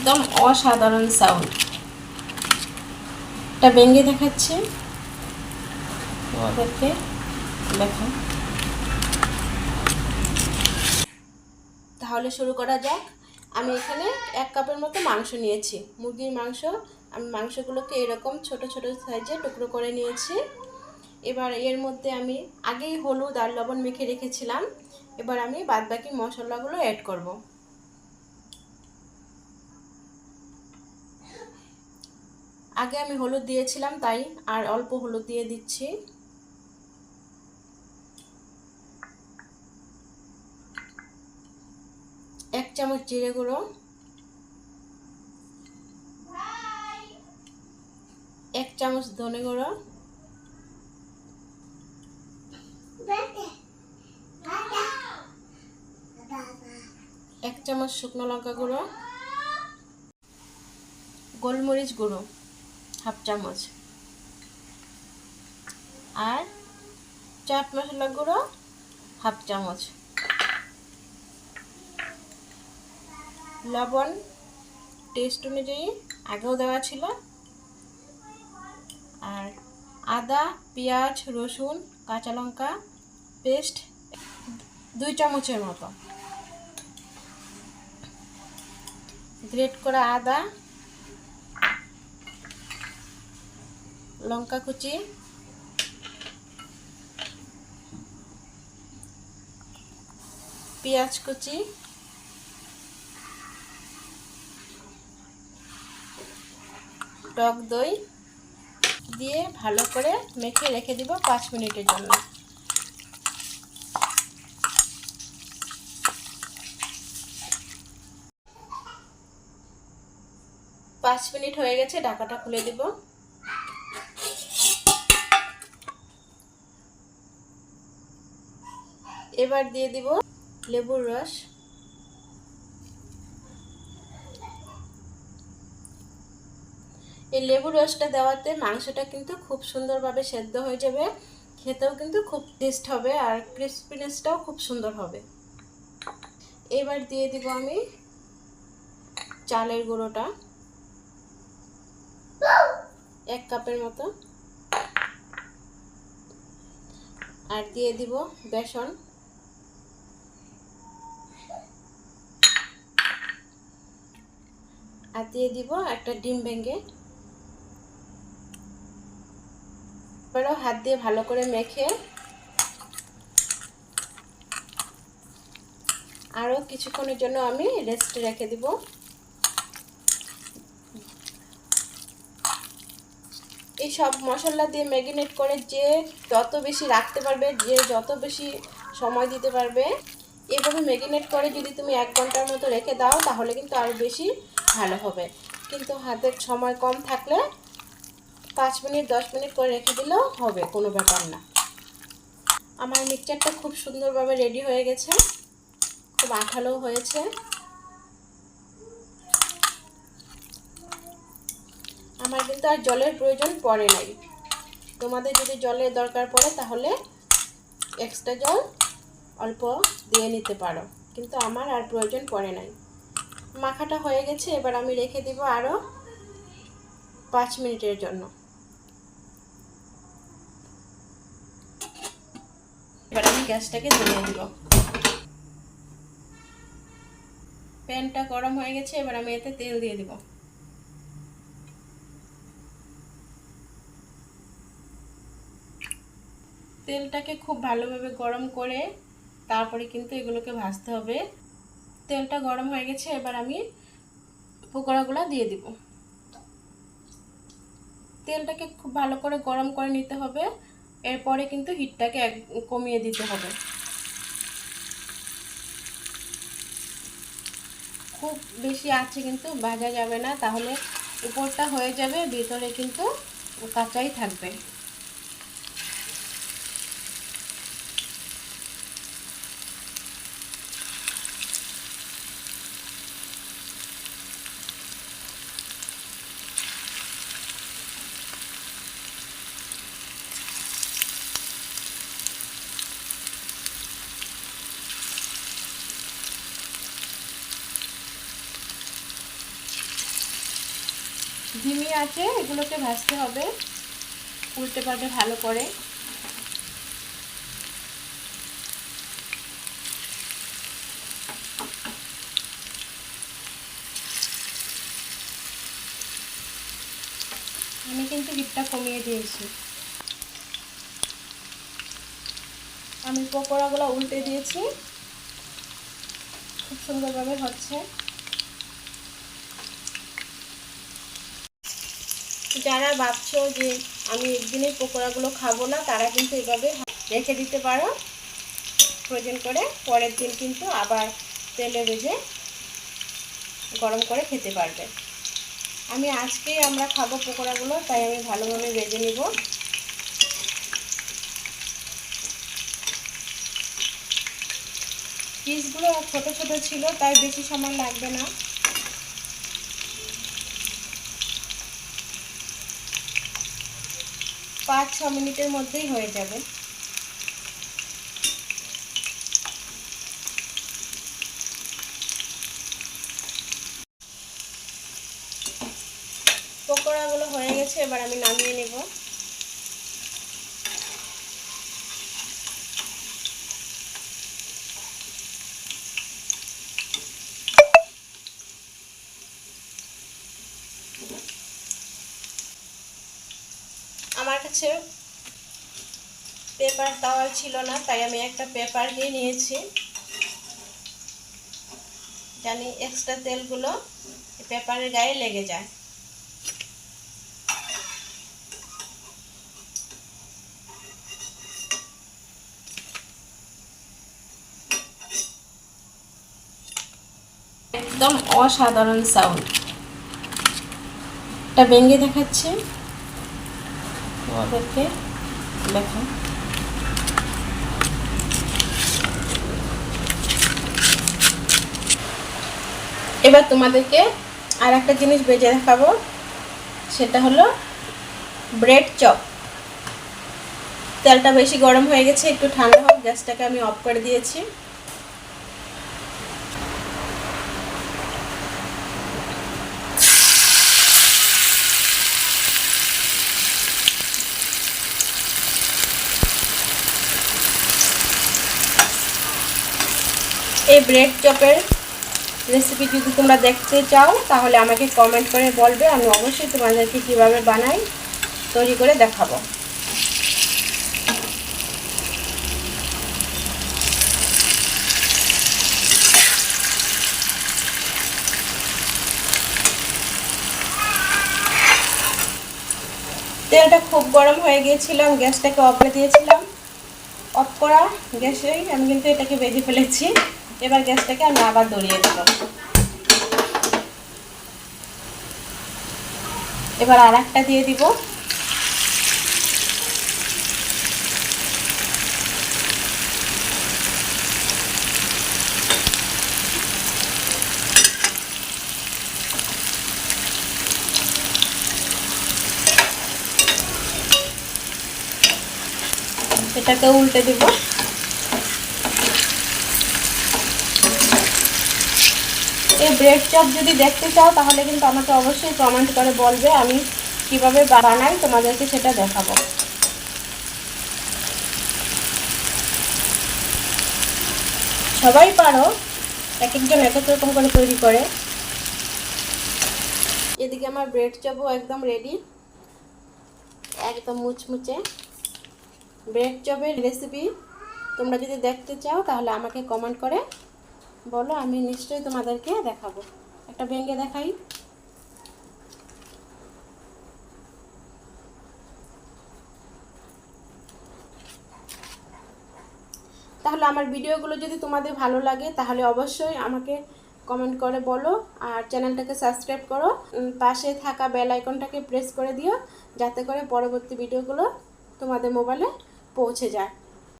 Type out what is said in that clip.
একদম অসাধারণ সাউন্ড। এটা ভেঙে দেখাচ্ছি তোমাদেরকে, দেখো। তাহলে শুরু করা যাক। আমি এখানে 1 কাপের মতো মাংস নিয়েছি, মুরগির মাংস। আমি মাংসগুলোকে এরকম ছোট ছোট সাইজে টুকরো করে নিয়েছি। এবার এর মধ্যে আমি আগেই হলুদ আর লবণ মেখে রেখেছিলাম। এবার আমি বাদবাকি মশলাগুলো অ্যাড করব। আগে আমি হলুদ দিয়েছিলাম, তাই আর অল্প হলুদ দিয়ে দিচ্ছি। এক চামচ জিরে গুঁড়ো, 1 চামচ ধনে গুঁড়ো, 1 চামচ শুকনো লঙ্কা গুঁড়ো, গোলমরিচ গুঁড়ো হাফ চামচ, আর চাট মশলা গুঁড়ো হাফ চামচ, লবণ টেস্ট অনুযায়ী আগেও দেওয়া ছিল, আর আদা, পেঁয়াজ, রসুন, কাঁচা লঙ্কা পেস্ট 2 চামচের মতো, গ্রেট করা আদা, লঙ্কা কুচি, পেঁয়াজ কুচি, টক দই দিয়ে ভালো করে মেখে রেখে দিব 5 মিনিটের জন্য। 5 মিনিট হয়ে গেছে, ঢাকাটা খুলে দিব। এবার দিয়ে দিব লেবুর রস। এই লেবুর রসটা দেওয়াতে মাংসটা কিন্তু খুব সুন্দরভাবে সেদ্ধ হয়ে যাবে, খেতেও কিন্তু খুব টেস্ট হবে, আর ক্রিসপিনেসটাও খুব সুন্দর হবে। এবার দিয়ে দিব আমি চালের গুঁড়োটা 1 কাপের মতো, আর দিয়ে দিব বেসন, আর দিয়ে দিব একটা ডিম ভেঙে। এবারও হাত দিয়ে ভালো করে মেখে আরও কিছুক্ষণের জন্য আমি রেস্টে রেখে দিব। এই সব মশলা দিয়ে ম্যারিনেট করে যে যত বেশি রাখতে পারবে, যে যত বেশি সময় দিতে পারবে, এভাবে ম্যারিনেট করে যদি তুমি 1 ঘন্টার মতো রেখে দাও তাহলে কিন্তু আরও বেশি ভালো হবে। কিন্তু হাতের সময় কম থাকলে 5 মিনিট 10 মিনিট করে রেখে দিলেও হবে, কোনো ব্যাপার না। আমার মিক্সচারটা খুব সুন্দরভাবে রেডি হয়ে গেছে, খুব আঠালো হয়েছে। আমার কিন্তু আর জলের প্রয়োজন পড়ে নাই। তোমাদের যদি জলের দরকার পড়ে তাহলে এক্সট্রা জল অল্প দিয়ে নিতে পারো, কিন্তু আমার আর প্রয়োজন পড়ে নাই। মাখাটা হয়ে গেছে, এবার আমি রেখে দিব আরও 5 মিনিটের জন্য। এবার আমি গ্যাসটাকে ধরিয়ে দিব। প্যানটা গরম হয়ে গেছে, এবার আমি এতে তেল দিয়ে দিব। তেলটাকে খুব ভালোভাবে গরম করে তারপরে কিন্তু এগুলোকে ভাজতে হবে। তেলটা গরম হয়ে গেছে, এবার আমি পকোড়াগুলো দিয়ে দিব। তেলটাকে খুব ভালো করে গরম করে নিতে হবে, এরপরে কিন্তু হিটটাকে কমিয়ে দিতে হবে। খুব বেশি আছে কিন্তু ভাজা যাবে না, তাহলে উপরটা হয়ে যাবে, ভিতরে কিন্তু কাঁচাই থাকবে। ধিমি আঁচে এগুলোকে ভাজতে হবে, উল্টে পাল্টে ভালো করে। আমি কিন্তু হিটটা কমিয়ে দিয়েছি। আমি পকোড়াগুলো উল্টে দিয়েছি, খুব সুন্দরভাবে হচ্ছে। যারা ভাবছো যে আমি একদিনের পকোড়াগুলো খাবো না, তারা কিন্তু এভাবে রেখে দিতে পারো ফ্রোজেন করে, পরের দিন কিন্তু আবার তেলে ভেজে গরম করে খেতে পারবে। আমি আজকেই আমরা খাবো পকোড়াগুলো, তাই আমি ভালোভাবে ভেজে নিব। পিসগুলো ছোট ছোট ছিল, তাই বেশি সময় লাগবে না। পাঁচ ছ মিনিটের মধ্যেই হয়ে যাবে। পকোড়াগুলো হয়ে গেছে, এবার আমি নামিয়ে নেব। আমার কাছে পেপার তাওয়াল ছিল না, তাই আমি একটা পেপার দিয়ে নিয়েছি, জানি এক্সট্রা তেলগুলো পেপারের গায়ে লেগে যায়। একদম অসাধারণ সাউন্ড। এটা ভেঙে দেখাচ্ছে তোমাদেরকে, দেখো। এবার তোমাদেরকে আর একটা জিনিস ভেজে দেখাবো, সেটা হলো ব্রেড চপ। তেলটা বেশি গরম হয়ে গেছে, একটু ঠান্ডা হোক। গ্যাসটাকে আমি অফ করে দিয়েছি। এই ব্রেড চপের রেসিপি যদি তোমরা দেখতে চাও, তাহলে আমাকে কমেন্ট করে বলবে, আমি অবশ্যই তোমাদেরকে কীভাবে বানাই তৈরি করে দেখাবো। তেলটা খুব গরম হয়ে গিয়েছিলাম, গ্যাসটাকে অফ করে দিয়েছিলাম। অফ করা গ্যাসেই আমি কিন্তু এটাকে ভেজে ফেলেছি। এবার গ্যাসটাকে আমি আবার ধরিয়ে দেব। এবার আর একটা দিয়ে দিব। এটাকে উল্টে দিব। এই ব্রেড চপ যদি দেখতে চাও, তাহলে কিন্তু আমাকে অবশ্যই কমেন্ট করে বলবে, আমি কিভাবে বানাই তোমাদেরকে সেটা দেখাবো। সবাই পারো, এক একজন এক এক রকম করে তৈরি করে। এদিকে আমার ব্রেড চপও একদম রেডি, একদম মুচমুচে। ব্রেড চপের রেসিপি তোমরা যদি দেখতে চাও, তাহলে আমাকে কমেন্ট করে বলো, আমি নিশ্চয়ই তোমাদেরকে দেখাবো। একটা ভেঙে দেখাই। তাহলে আমার ভিডিওগুলো যদি তোমাদের ভালো লাগে, তাহলে অবশ্যই আমাকে কমেন্ট করে বলো, আর চ্যানেলটাকে সাবস্ক্রাইব করো। পাশে থাকা বেল আইকনটাকে প্রেস করে দিও, যাতে করে পরবর্তী ভিডিওগুলো তোমাদের মোবাইলে পৌঁছে যায়।